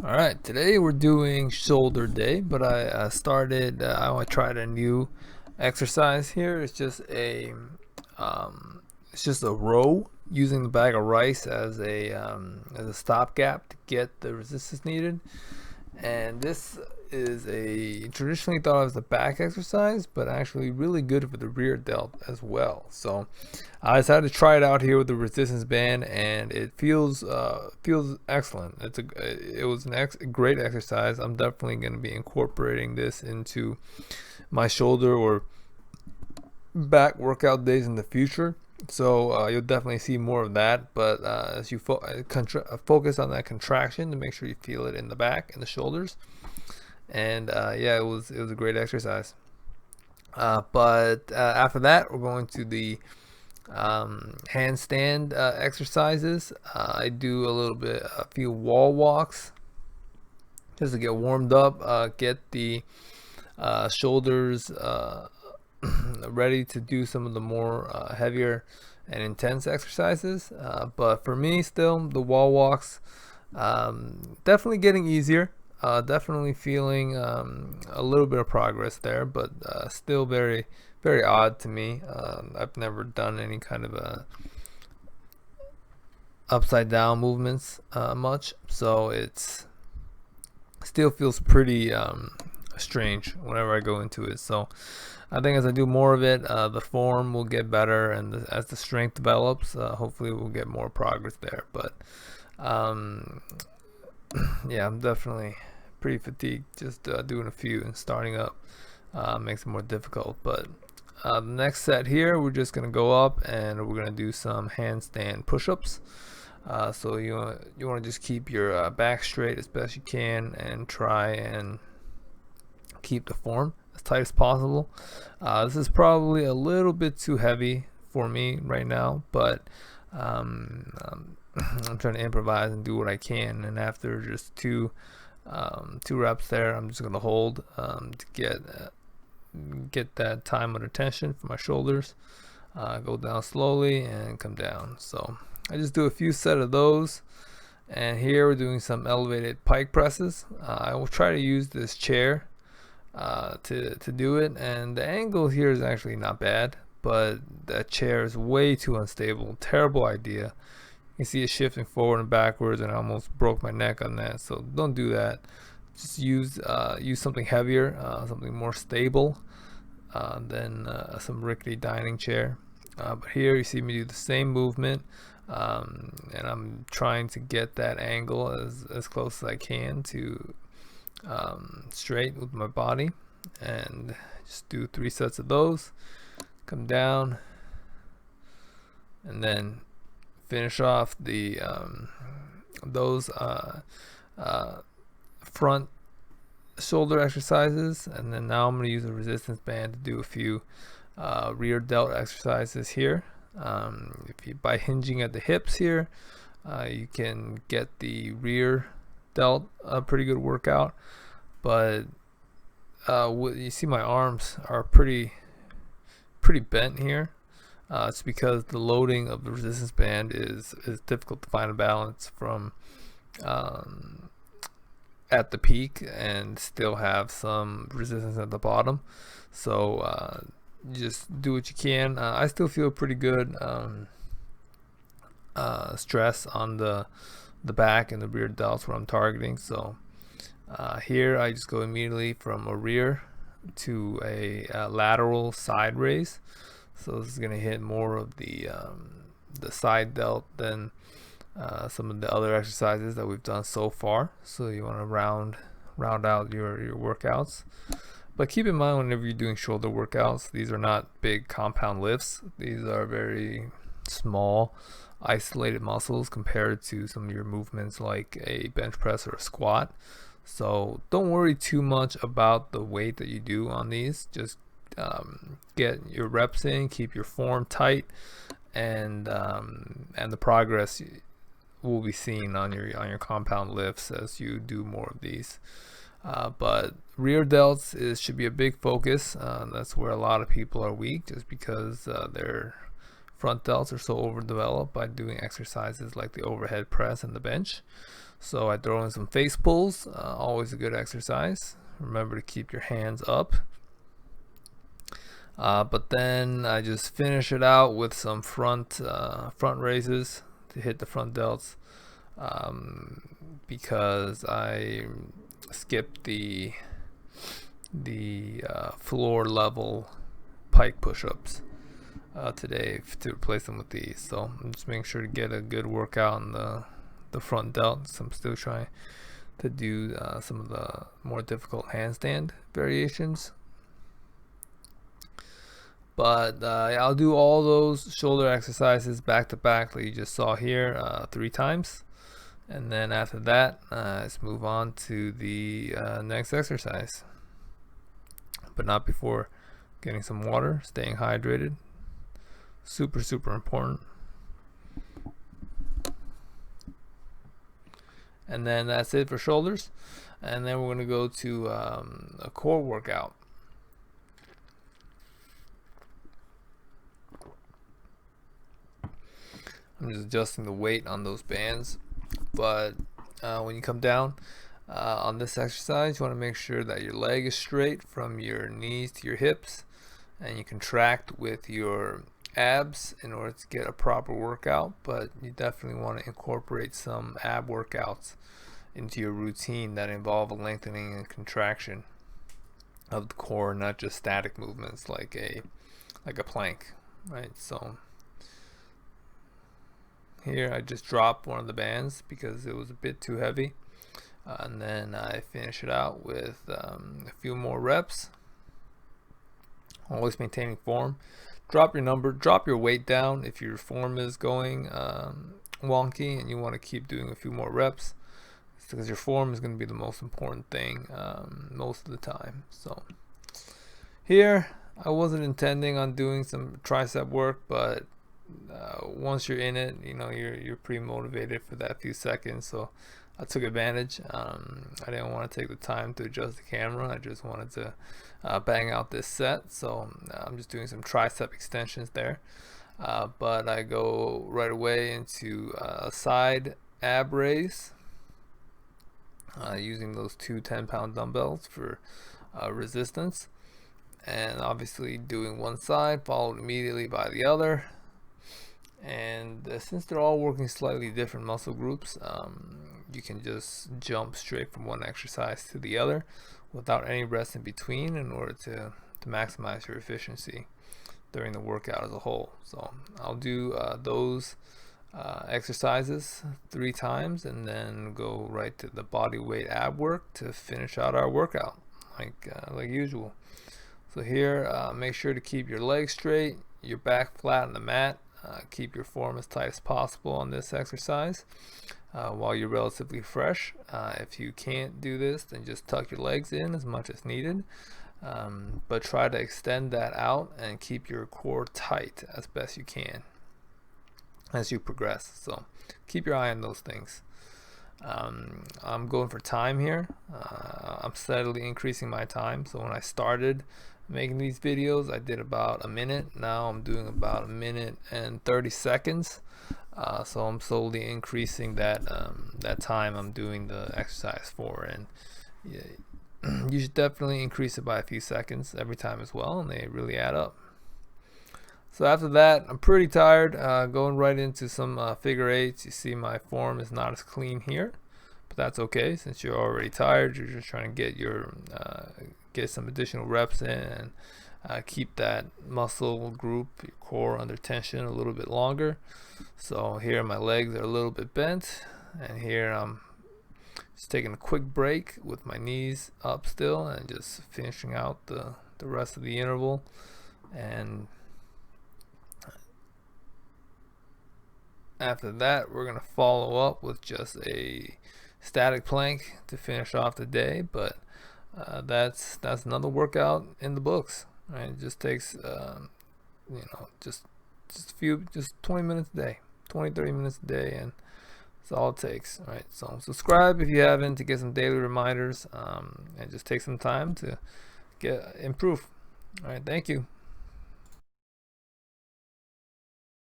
All right, today we're doing shoulder day, but I tried a new exercise here. It's just a row using the bag of rice as a stopgap to get the resistance needed. And this is a traditionally thought of as a back exercise, but actually really good for the rear delt as well. So I decided to try it out here with the resistance band, and it feels excellent. It was a great exercise. I'm definitely going to be incorporating this into my shoulder or back workout days in the future. So you'll definitely see more of that. But as you focus on that contraction to make sure you feel it in the back and the shoulders. And yeah, it was a great exercise. But after that, we're going to the handstand exercises. I do a few wall walks just to get warmed up, get the shoulders ready to do some of the more heavier and intense exercises. But for me, still, the wall walks definitely getting easier. Definitely feeling a little bit of progress there, but still very, very odd to me. I've never done any kind of upside down movements much, so it's still feels pretty strange whenever I go into it. So I think as I do more of it, the form will get better, and as the strength develops, hopefully we'll get more progress there. But yeah, I'm definitely pretty fatigued just doing a few and starting up makes it more difficult. But the next set here, we're just gonna go up and we're gonna do some handstand push-ups. So you want to just keep your back straight as best you can and try and keep the form as tight as possible. This is probably a little bit too heavy for me right now, but I'm trying to improvise and do what I can. And after just two reps there, I'm just gonna hold to get that time under tension for my shoulders. Go down slowly and come down. So I just do a few set of those. And here we're doing some elevated pike presses. I will try to use this chair to do it, and the angle here is actually not bad, but that chair is way too unstable. Terrible idea. You can see it shifting forward and backwards, and I almost broke my neck on that. So don't do that. Just use something heavier, something more stable than some rickety dining chair. But here you see me do the same movement, and I'm trying to get that angle as close as I can to straight with my body, and just do 3 sets of those. Come down, and then finish off those front shoulder exercises. And then now I'm going to use a resistance band to do a few rear delt exercises here. By hinging at the hips here, you can get the rear delt a pretty good workout. But you see my arms are pretty bent here. It's because the loading of the resistance band is difficult to find a balance from at the peak and still have some resistance at the bottom. So just do what you can. I still feel pretty good stress on the back and the rear delts where I'm targeting. So here I just go immediately from a rear to a lateral side raise. So this is going to hit more of the side delt than some of the other exercises that we've done so far. So you want to round out your workouts. But keep in mind, whenever you're doing shoulder workouts, these are not big compound lifts. These are very small, isolated muscles compared to some of your movements like a bench press or a squat. So don't worry too much about the weight that you do on these. Just get your reps in, keep your form tight, and the progress will be seen on your compound lifts as you do more of these. But rear delts should be a big focus. That's where a lot of people are weak, just because their front delts are so overdeveloped by doing exercises like the overhead press and the bench. So I throw in some face pulls, always a good exercise. Remember to keep your hands up. But then I just finish it out with some front raises to hit the front delts, because I skipped the floor level pike push-ups today to replace them with these. So I'm just making sure to get a good workout on the front delts. I'm still trying to do some of the more difficult handstand variations. But I'll do all those shoulder exercises back to back like you just saw here 3 times. And then after that, let's move on to the next exercise. But not before getting some water, staying hydrated. Super, super important. And then that's it for shoulders. And then we're going to go to a core workout. I'm just adjusting the weight on those bands. But when you come down on this exercise, you want to make sure that your leg is straight from your knees to your hips, and you contract with your abs in order to get a proper workout. But you definitely want to incorporate some ab workouts into your routine that involve a lengthening and contraction of the core, not just static movements like a plank, right? So here I just dropped one of the bands because it was a bit too heavy, and then I finish it out with a few more reps, always maintaining form. Drop your weight down if your form is going wonky and you want to keep doing a few more reps, because your form is going to be the most important thing most of the time. So here I wasn't intending on doing some tricep work, but once you're in it, you're pretty motivated for that few seconds. So I took advantage. I didn't want to take the time to adjust the camera. I just wanted to bang out this set. So I'm just doing some tricep extensions there. But I go right away into a side ab raise, using those 2 10-pound dumbbells for resistance, and obviously doing one side followed immediately by the other. And since they're all working slightly different muscle groups, you can just jump straight from one exercise to the other without any rest in between in order to maximize your efficiency during the workout as a whole. So I'll do those exercises 3 times and then go right to the body weight ab work to finish out our workout like usual. So here, make sure to keep your legs straight, your back flat on the mat. Keep your form as tight as possible on this exercise while you're relatively fresh. If you can't do this, then just tuck your legs in as much as needed, but try to extend that out and keep your core tight as best you can as you progress. So keep your eye on those things. I'm going for time here. I'm steadily increasing my time. So when I started making these videos, I did about a minute. Now I'm doing about 1 minute and 30 seconds. So I'm slowly increasing that time I'm doing the exercise for, and you should definitely increase it by a few seconds every time as well, and they really add up. So after that, I'm pretty tired. Going right into some figure eights. You see my form is not as clean here, but that's okay since you're already tired. You're just trying to get some additional reps in and keep that muscle group, your core, under tension a little bit longer. So here my legs are a little bit bent, and here I'm just taking a quick break with my knees up still and just finishing out the rest of the interval. And after that, we're going to follow up with just a static plank to finish off the day. But that's another workout in the books, right? It just takes just 20 minutes a day, 20-30 minutes a day, and that's all it takes. All right, so subscribe if you haven't to get some daily reminders, and just take some time to improve. All right, thank you.